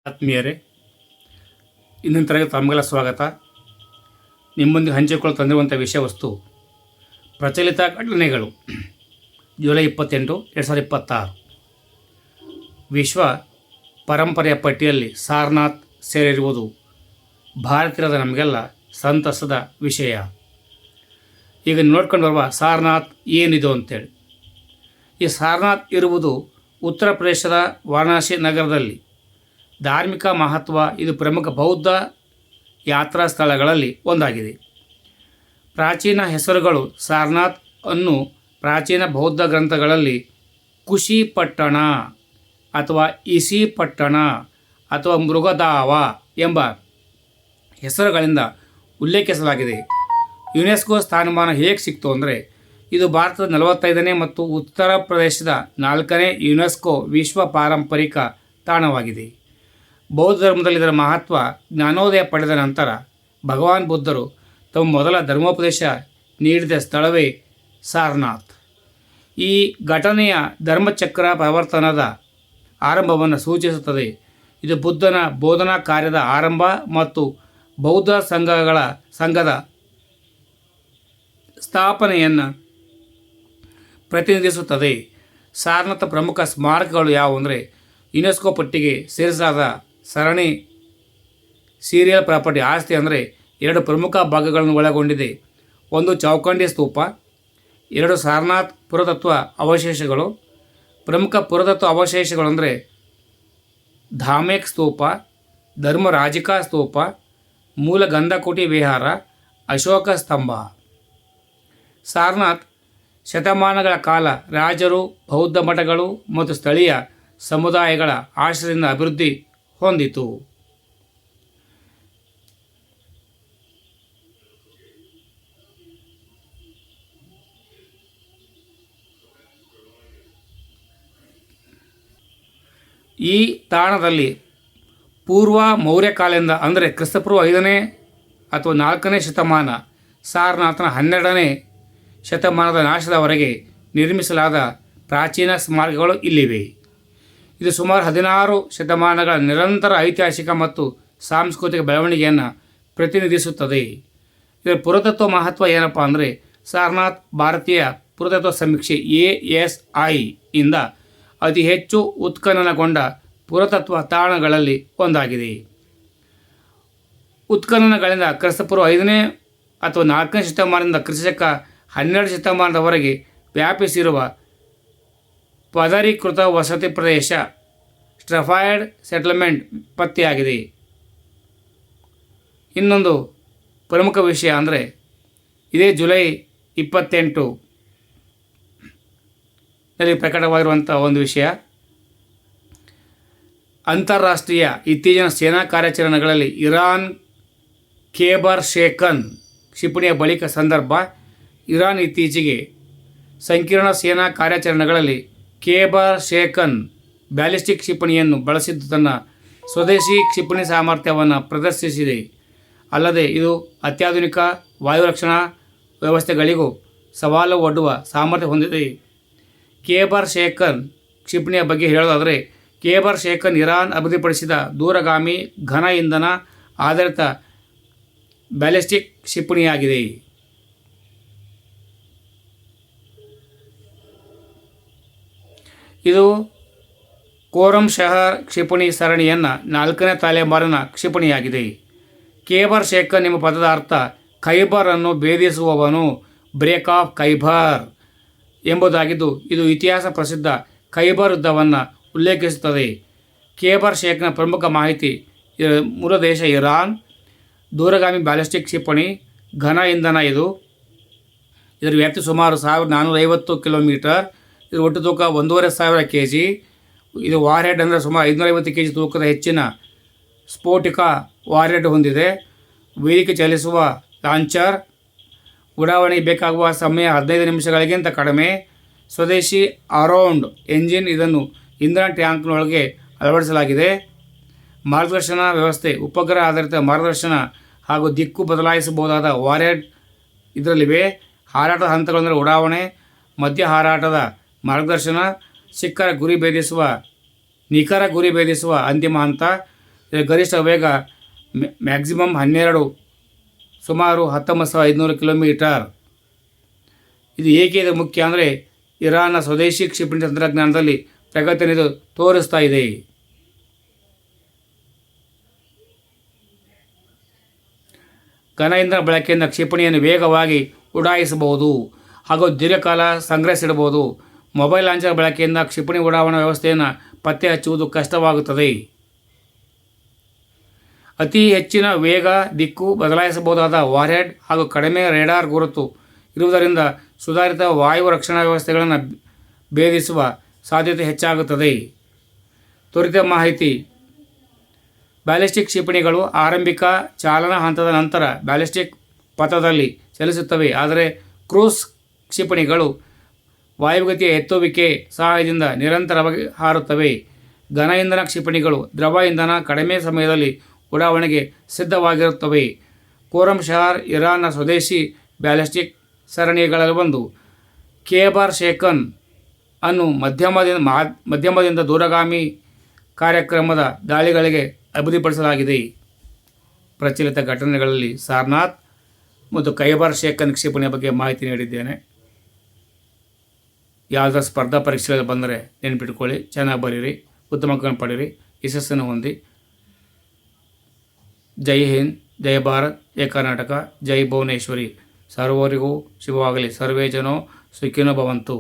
ಆತ್ಮೀಯರೇ, ಇನ್ನೊಂದು ತರಗತಿ ತಮಗೆಲ್ಲ ಸ್ವಾಗತ. ನಿಮ್ಮೊಂದಿಗೆ ಹಂಚಿಕೊಳ್ಳಲು ತಂದಿರುವಂಥ ವಿಷಯ ವಸ್ತು ಪ್ರಚಲಿತ ಘಟನೆಗಳು. ಜುಲೈ 28, 2026. ವಿಶ್ವ ಪರಂಪರೆಯ ಪಟ್ಟಿಯಲ್ಲಿ ಸಾರನಾಥ್ ಸೇರಿರುವುದು ಭಾರತೀಯರಾದ ನಮಗೆಲ್ಲ ಸಂತಸದ ವಿಷಯ. ಈಗ ನೋಡ್ಕೊಂಡು ಬರುವ ಸಾರನಾಥ್ ಏನಿದು ಅಂತೇಳಿ. ಈ ಸಾರನಾಥ್ ಇರುವುದು ಉತ್ತರ ಪ್ರದೇಶದ ವಾರಣಾಸಿ ನಗರದಲ್ಲಿ. ಧಾರ್ಮಿಕ ಮಹತ್ವ ಇದು ಪ್ರಮುಖ ಬೌದ್ಧ ಯಾತ್ರಾ ಸ್ಥಳಗಳಲ್ಲಿ ಒಂದಾಗಿದೆ. ಪ್ರಾಚೀನ ಹೆಸರುಗಳು ಸಾರನಾಥ್ ಅನ್ನು ಪ್ರಾಚೀನ ಬೌದ್ಧ ಗ್ರಂಥಗಳಲ್ಲಿ ಕುಶಿ ಪಟ್ಟಣ ಅಥವಾ ಇಸಿ ಪಟ್ಟಣ ಅಥವಾ ಮೃಗದಾವ ಎಂಬ ಹೆಸರುಗಳಿಂದ ಉಲ್ಲೇಖಿಸಲಾಗಿದೆ. ಯುನೆಸ್ಕೋ ಸ್ಥಾನಮಾನ ಹೇಗೆ ಸಿಕ್ತು ಅಂದರೆ, ಇದು ಭಾರತದ 45ನೇ ಮತ್ತು ಉತ್ತರ ಪ್ರದೇಶದ 4ನೇ ಯುನೆಸ್ಕೋ ವಿಶ್ವ ಪಾರಂಪರಿಕ ತಾಣವಾಗಿದೆ. ಬೌದ್ಧ ಧರ್ಮದಲ್ಲಿ ಇದರ ಮಹತ್ವ ಜ್ಞಾನೋದಯ ಪಡೆದ ನಂತರ ಭಗವಾನ್ ಬುದ್ಧರು ತಮ್ಮ ಮೊದಲ ಧರ್ಮೋಪದೇಶ ನೀಡಿದ ಸ್ಥಳವೇ ಸಾರನಾಥ್. ಈ ಘಟನೆಯ ಧರ್ಮಚಕ್ರ ಪ್ರವರ್ತನದ ಆರಂಭವನ್ನು ಸೂಚಿಸುತ್ತದೆ. ಇದು ಬುದ್ಧನ ಬೋಧನಾ ಕಾರ್ಯದ ಆರಂಭ ಮತ್ತು ಬೌದ್ಧ ಸಂಘದ ಸ್ಥಾಪನೆಯನ್ನು ಪ್ರತಿನಿಧಿಸುತ್ತದೆ. ಸಾರನಾಥ ಪ್ರಮುಖ ಸ್ಮಾರಕಗಳು ಯಾವುವು ಅಂದರೆ, ಯುನೆಸ್ಕೋ ಪಟ್ಟಿಗೆ ಸೇರಿಸಲಾದ ಸರಣಿ ಸೀರಿಯಲ್ ಪ್ರಾಪರ್ಟಿ ಆಸ್ತಿ ಅಂದರೆ 2 ಪ್ರಮುಖ ಭಾಗಗಳನ್ನು ಒಳಗೊಂಡಿದೆ. 1 ಚೌಕಂಡಿ ಸ್ತೂಪ, 2 ಸಾರನಾಥ್ ಪುರಾತತ್ವ ಅವಶೇಷಗಳು. ಪ್ರಮುಖ ಪುರಾತತ್ವ ಅವಶೇಷಗಳು ಅಂದರೆ ಧಾಮೇಕ್ ಸ್ತೂಪ, ಧರ್ಮರಾಜಿಕಾ ಸ್ತೂಪ, ಮೂಲ ಗಂಧಕುಟಿ ವಿಹಾರ, ಅಶೋಕ ಸ್ತಂಭ. ಸಾರನಾಥ್ ಶತಮಾನಗಳ ಕಾಲ ರಾಜರು, ಬೌದ್ಧ ಮಠಗಳು ಮತ್ತು ಸ್ಥಳೀಯ ಸಮುದಾಯಗಳ ಆಶ್ರಯದಿಂದ ಅಭಿವೃದ್ಧಿ ಹೊಂದಿತು. ಈ ತಾಣದಲ್ಲಿ ಪೂರ್ವ ಮೌರ್ಯ ಕಾಲದಿಂದ ಅಂದರೆ ಕ್ರಿಸ್ತಪೂರ್ವ 5ನೇ ಅಥವಾ 4ನೇ ಶತಮಾನ, ಸಾರನಾಥನ 12ನೇ ಶತಮಾನದ ನಾಶದವರೆಗೆ ನಿರ್ಮಿಸಲಾದ ಪ್ರಾಚೀನ ಸ್ಮಾರಕಗಳು ಇಲ್ಲಿವೆ. ಇದು ಸುಮಾರು 16 ಶತಮಾನಗಳ ನಿರಂತರ ಐತಿಹಾಸಿಕ ಮತ್ತು ಸಾಂಸ್ಕೃತಿಕ ಬೆಳವಣಿಗೆಯನ್ನು ಪ್ರತಿನಿಧಿಸುತ್ತದೆ. ಇದರ ಪುರಾತತ್ವ ಮಹತ್ವ ಏನಪ್ಪ ಅಂದರೆ, ಸಾರನಾಥ್ ಭಾರತೀಯ ಪುರಾತತ್ವ ಸಮೀಕ್ಷೆ ASI ಇಂದ ಅತಿ ಹೆಚ್ಚು ಉತ್ಖನನಗೊಂಡ ಪುರಾತತ್ವ ತಾಣಗಳಲ್ಲಿ ಒಂದಾಗಿದೆ. ಉತ್ಖನನಗಳಿಂದ ಕ್ರಿಸ್ತಪೂರ್ವ 5ನೇ ಅಥವಾ 4ನೇ ಶತಮಾನದಿಂದ ಕ್ರಿಸ್ತಶಕ 12 ಶತಮಾನದವರೆಗೆ ವ್ಯಾಪಿಸಿರುವ ಪದರೀಕೃತ ವಸತಿ ಪ್ರದೇಶ ಸ್ಟ್ರಫೈಡ್ ಸೆಟಲ್ಮೆಂಟ್ ಪತ್ತೆಯಾಗಿದೆ. ಇನ್ನೊಂದು ಪ್ರಮುಖ ವಿಷಯ ಅಂದರೆ, ಇದೇ ಜುಲೈ 28 ನಲ್ಲಿ ಪ್ರಕಟವಾಗಿರುವಂಥ ಒಂದು ವಿಷಯ, ಅಂತಾರಾಷ್ಟ್ರೀಯ ಇತ್ತೀಚಿನ ಸೇನಾ ಕಾರ್ಯಾಚರಣೆಗಳಲ್ಲಿ ಇರಾನ್ ಖೇಬರ್ ಶೇಖನ್ ಕ್ಷಿಪಣಿಯ ಬಳಿಕ ಸಂದರ್ಭ. ಇರಾನ್ ಇತ್ತೀಚೆಗೆ ಸಂಕೀರ್ಣ ಸೇನಾ ಕಾರ್ಯಾಚರಣೆಗಳಲ್ಲಿ ಖೇಬರ್ ಶೇಖನ್ ಬ್ಯಾಲಿಸ್ಟಿಕ್ ಕ್ಷಿಪಣಿಯನ್ನು ಬಳಸಿದ್ದು ತನ್ನ ಸ್ವದೇಶಿ ಕ್ಷಿಪಣಿ ಸಾಮರ್ಥ್ಯವನ್ನು ಪ್ರದರ್ಶಿಸಿದೆ. ಅಲ್ಲದೆ ಇದು ಅತ್ಯಾಧುನಿಕ ವಾಯುರಕ್ಷಣಾ ವ್ಯವಸ್ಥೆಗಳಿಗೂ ಸವಾಲು ಒಡ್ಡುವ ಸಾಮರ್ಥ್ಯ ಹೊಂದಿದೆ. ಖೇಬರ್ ಶೇಖನ್ ಕ್ಷಿಪಣಿಯ ಬಗ್ಗೆ ಹೇಳೋದಾದರೆ, ಖೇಬರ್ ಶೇಖನ್ ಇರಾನ್ ಅಭಿವೃದ್ಧಿಪಡಿಸಿದ ದೂರಗಾಮಿ ಘನ ಇಂಧನ ಆಧಾರಿತ ಬ್ಯಾಲಿಸ್ಟಿಕ್ ಕ್ಷಿಪಣಿಯಾಗಿದೆ. ಇದು ಕೋರಮ್ ಶಹರ್ ಕ್ಷಿಪಣಿ ಸರಣಿಯನ್ನು 4ನೇ ತಲೆಮಾರಿನ ಕ್ಷಿಪಣಿಯಾಗಿದೆ. ಖೇಬರ್ ಶೇಖನ್ ಎಂಬ ಪದದ ಅರ್ಥ ಖೈಬರ್ ಅನ್ನು ಭೇದಿಸುವವನು, ಬ್ರೇಕ್ ಆಫ್ ಖೈಬರ್ ಎಂಬುದಾಗಿದ್ದು, ಇದು ಇತಿಹಾಸ ಪ್ರಸಿದ್ಧ ಖೈಬರ್ ಯುದ್ಧವನ್ನು ಉಲ್ಲೇಖಿಸುತ್ತದೆ. ಖೇಬರ್ ಶೇಖನ ಪ್ರಮುಖ ಮಾಹಿತಿ, ಮೂಲ ದೇಶ ಇರಾನ್, ದೂರಗಾಮಿ ಬ್ಯಾಲಿಸ್ಟಿಕ್ ಕ್ಷಿಪಣಿ, ಘನ ಇಂಧನ. ಇದರ ವ್ಯಾಪ್ತಿ ಸುಮಾರು 1450 ಕಿಲೋಮೀಟರ್. ಇದರ ಒಟ್ಟು ತೂಕ 1500 kg. ಇದು ವಾರ್ಹೆಡ್ ಅಂದರೆ ಸುಮಾರು 550 kg ತೂಕದ ಹೆಚ್ಚಿನ ಸ್ಫೋಟಿಕ ವಾರ್ಹೆಡ್ ಹೊಂದಿದೆ. ವೇದಿಕೆ ಚಲಿಸುವ ಲಾಂಚರ್. ಉಡಾವಣೆಗೆ ಬೇಕಾಗುವ ಸಮಯ 15 ನಿಮಿಷಗಳಿಗಿಂತ ಕಡಿಮೆ. ಸ್ವದೇಶಿ ಅರೌಂಡ್ ಎಂಜಿನ್. ಇದನ್ನು ಇಂಧನ ಟ್ಯಾಂಕ್ನೊಳಗೆ ಅಳವಡಿಸಲಾಗಿದೆ. ಮಾರ್ಗದರ್ಶನ ವ್ಯವಸ್ಥೆ, ಉಪಗ್ರಹ ಆಧಾರಿತ ಮಾರ್ಗದರ್ಶನ ಹಾಗೂ ದಿಕ್ಕು ಬದಲಾಯಿಸಬಹುದಾದ ವಾರ್ಹೆಡ್ ಇದರಲ್ಲಿವೆ. ಹಾರಾಟದ ಹಂತಗಳೆಂದರೆ ಉಡಾವಣೆ, ಮಧ್ಯ ಹಾರಾಟದ ಮಾರ್ಗದರ್ಶನ, ನಿಖರ ಗುರಿ ಭೇದಿಸುವ ಅಂತಿಮ ಹಂತ, ಇದರ ಗರಿಷ್ಠ ವೇಗ ಮ್ಯಾಕ್ಸಿಮಮ್ 12 ಸುಮಾರು 19,500 ಕಿಲೋಮೀಟರ್. ಇದು ಏಕೆ ಇದು ಮುಖ್ಯ ಅಂದರೆ ಇರಾನ್ನ ಸ್ವದೇಶಿ ಕ್ಷಿಪಣಿ ತಂತ್ರಜ್ಞಾನದಲ್ಲಿ ಪ್ರಗತಿಯನ್ನು ಇದು ತೋರಿಸ್ತಾ ಇದೆ. ಘನ ಇಂಧನ ಬಳಕೆಯಿಂದ ಕ್ಷಿಪಣಿಯನ್ನು ವೇಗವಾಗಿ ಉಡಾಯಿಸಬಹುದು ಹಾಗೂ ದೀರ್ಘಕಾಲ ಸಂಗ್ರಹಿಸಿಡಬಹುದು. ಮೊಬೈಲ್ ಲಾಂಚರ್ ಬಳಕೆಯಿಂದ ಕ್ಷಿಪಣಿ ಉಡಾವಣಾ ವ್ಯವಸ್ಥೆಯನ್ನು ಪತ್ತೆ ಹಚ್ಚುವುದು ಕಷ್ಟವಾಗುತ್ತದೆ. ಅತಿ ಹೆಚ್ಚಿನ ವೇಗ, ದಿಕ್ಕು ಬದಲಾಯಿಸಬಹುದಾದ ವಾರ್ಹೆಡ್ ಹಾಗೂ ಕಡಿಮೆ ರೇಡಾರ್ ಗುರುತು ಇರುವುದರಿಂದ ಸುಧಾರಿತ ವಾಯು ರಕ್ಷಣಾ ವ್ಯವಸ್ಥೆಗಳನ್ನು ಭೇದಿಸುವ ಸಾಧ್ಯತೆ ಹೆಚ್ಚಾಗುತ್ತದೆ. ತ್ವರಿತ ಮಾಹಿತಿ: ಬ್ಯಾಲಿಸ್ಟಿಕ್ ಕ್ಷಿಪಣಿಗಳು ಆರಂಭಿಕ ಚಾಲನಾ ಹಂತದ ನಂತರ ಬ್ಯಾಲಿಸ್ಟಿಕ್ ಪಥದಲ್ಲಿ ಚಲಿಸುತ್ತವೆ. ಆದರೆ ಕ್ರೂಸ್ ಕ್ಷಿಪಣಿಗಳು ವಾಯುಗತಿಯ ಎತ್ತುವಿಕೆ ಸಹಾಯದಿಂದ ನಿರಂತರವಾಗಿ ಹಾರುತ್ತವೆ. ಘನ ಇಂಧನ ಕ್ಷಿಪಣಿಗಳು ದ್ರವ ಇಂಧನ ಕಡಿಮೆ ಸಮಯದಲ್ಲಿ ಉಡಾವಣೆಗೆ ಸಿದ್ಧವಾಗಿರುತ್ತವೆ. ಖೋರಮ್ ಶಹರ್ ಇರಾನ್ನ ಸ್ವದೇಶಿ ಬ್ಯಾಲಿಸ್ಟಿಕ್ ಸರಣಿಗಳಲ್ಲಿ ಒಂದು. ಖೇಬರ್ ಶೇಖನ್ ಅನ್ನು ಮಧ್ಯಮದಿಂದ ದೂರಗಾಮಿ ಕಾರ್ಯಕ್ರಮದ ದಾಳಿಗಳಿಗೆ ಅಭಿವೃದ್ಧಿಪಡಿಸಲಾಗಿದೆ. ಪ್ರಚಲಿತ ಘಟನೆಗಳಲ್ಲಿ ಸಾರ್ನಾಥ್ ಮತ್ತು ಖೈಬರ್ ಶೇಖನ್ ಕ್ಷಿಪಣಿಯ ಬಗ್ಗೆ ಮಾಹಿತಿ ನೀಡಿದ್ದೇನೆ. ಯಾವುದಾದ್ರು ಸ್ಪರ್ಧಾ ಪರೀಕ್ಷೆಗಳಲ್ಲಿ ಬಂದರೆ ನೆನಪಿಟ್ಕೊಳ್ಳಿ, ಚೆನ್ನಾಗಿ ಬರೀರಿ, ಉತ್ತಮ ಅಂಕಗಳನ್ನು ಪಡೀರಿ, ಯಶಸ್ಸನ್ನು ಹೊಂದಿ. ಜೈ ಹಿಂದ್, ಜೈ ಭಾರತ್, ಜೈ ಕರ್ನಾಟಕ, ಜೈ ಭುವನೇಶ್ವರಿ. ಸರ್ವರಿಗೂ ಶುಭವಾಗಲಿ. ಸರ್ವೇ ಜನೋ ಸುಖಿನೋ ಭವಂತು.